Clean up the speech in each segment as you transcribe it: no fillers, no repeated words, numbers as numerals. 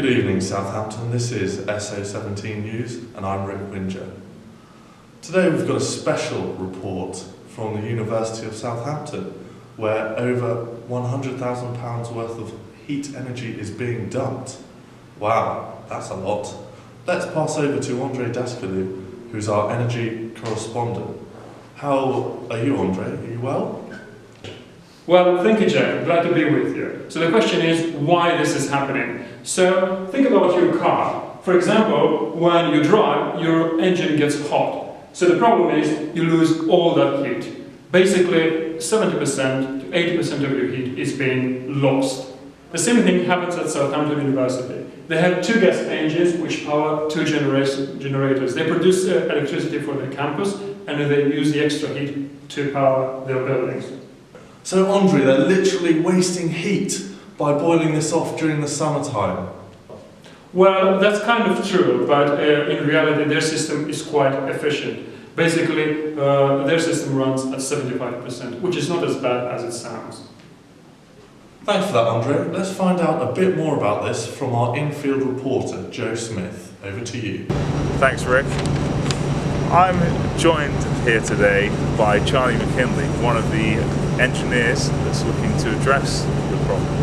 Good evening, Southampton. This is SO17 News, and I'm Rick Winja. Today we've got a special report from the University of Southampton, where over £100,000 worth of heat energy is being dumped. Wow, that's a lot. Let's pass over to Andre Daskalou, who's our energy correspondent. How are you, Andre? Are you well? Well, thank you, Jack. Glad to be with you. So the question is why this is happening. So think about your car. For example, when you drive, your engine gets hot. So the problem is you lose all that heat. Basically, 70% to 80% of your heat is being lost. The same thing happens at Southampton University. They have two gas engines which power two generators. They produce electricity for the campus and they use the extra heat to power their buildings. So, Andre, they're literally wasting heat by boiling this off during the summertime. Well, that's kind of true, but in reality their system is quite efficient. Basically, their system runs at 75%, which is not as bad as it sounds. Thanks for that, Andre. Let's find out a bit more about this from our in-field reporter, Joe Smith. Over to you. Thanks, Rick. I'm joined here today by Charlie McKinley, one of the engineers that's looking to address the problem.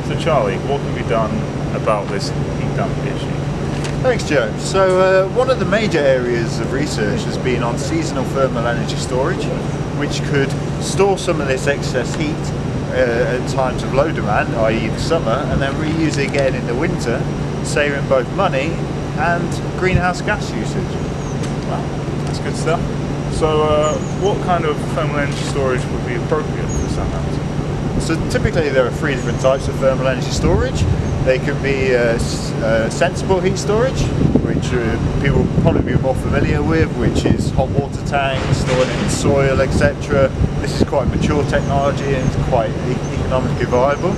So Charlie, what can be done about this heat dump issue? Thanks, Joe. So one of the major areas of research has been on seasonal thermal energy storage, which could store some of this excess heat at times of low demand, i.e. the summer, and then reuse it again in the winter, saving both money and greenhouse gas usage. Wow, that's good stuff. So what kind of thermal energy storage would be appropriate for Southampton? So typically there are three different types of thermal energy storage. They can be sensible heat storage, which people will probably be more familiar with, which is hot water tanks, stored in soil, etc. This is quite mature technology and it's quite economically viable.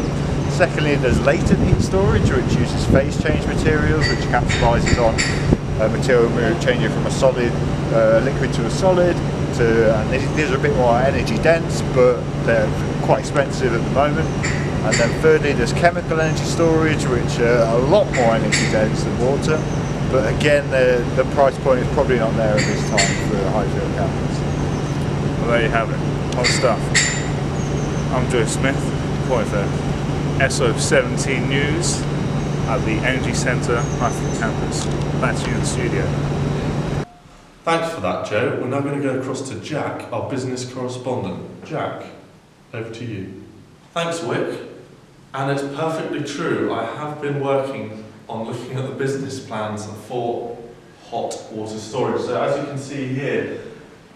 Secondly, there's latent heat storage, which uses phase change materials, which capitalizes on material changing from a solid liquid to a solid. And these are a bit more energy dense, but they're quite expensive at the moment. And then thirdly, there's chemical energy storage, which are a lot more energy dense than water. But again, the price point is probably not there at this time for a hydrocampus. Well, there you have it. Hot stuff. I'm Joe Smith, reporting for SO17 News at the Energy Centre, Highfield campus. Back to you in the studio. Thanks for that, Joe. We're now going to go across to Jack, our business correspondent. Jack, over to you. Thanks, Wick. And it's perfectly true. I have been working on looking at the business plans for hot water storage. So as you can see here,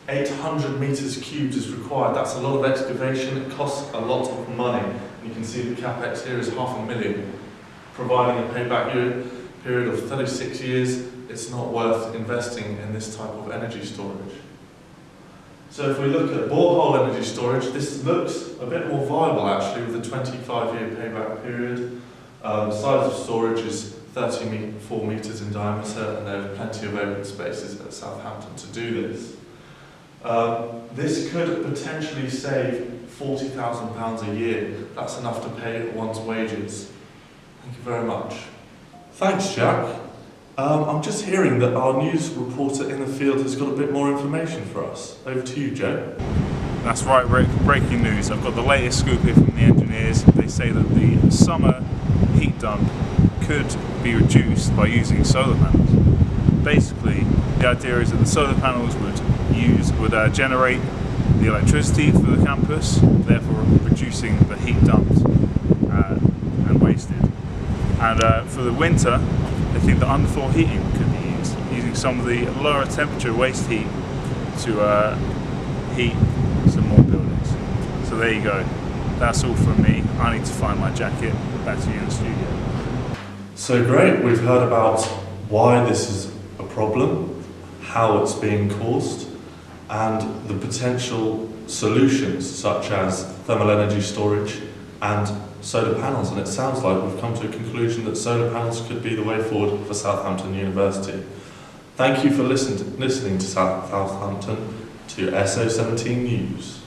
800 metres cubed is required. That's a lot of excavation. It costs a lot of money. You can see the capex here is $500,000. Providing a payback period of 36 years, it's not worth investing in this type of energy storage. So if we look at borehole energy storage, this looks a bit more viable actually with a 25-year payback period. The size of storage is 34 metres in diameter and there are plenty of open spaces at Southampton to do this. This could potentially save £40,000 a year. That's enough to pay one's wages. Thank you very much. Thanks, Jack. I'm just hearing that our news reporter in the field has got a bit more information for us. Over to you, Joe. That's right, Rick. Breaking news. I've got the latest scoop here from the engineers. They say that the summer heat dump could be reduced by using solar panels. Basically, the idea is that the solar panels would generate the electricity for the campus, therefore reducing the heat dumped and wasted. And for the winter, they think that underfloor heating could be used, using some of the lower temperature waste heat to heat some more buildings. So there you go. That's all from me. I need to find my jacket. Back to you in the studio. So great, we've heard about why this is a problem, how it's being caused, and the potential solutions such as thermal energy storage and solar panels. And it sounds like we've come to a conclusion that solar panels could be the way forward for Southampton University. Thank you for listening to Southampton, to SO17 News.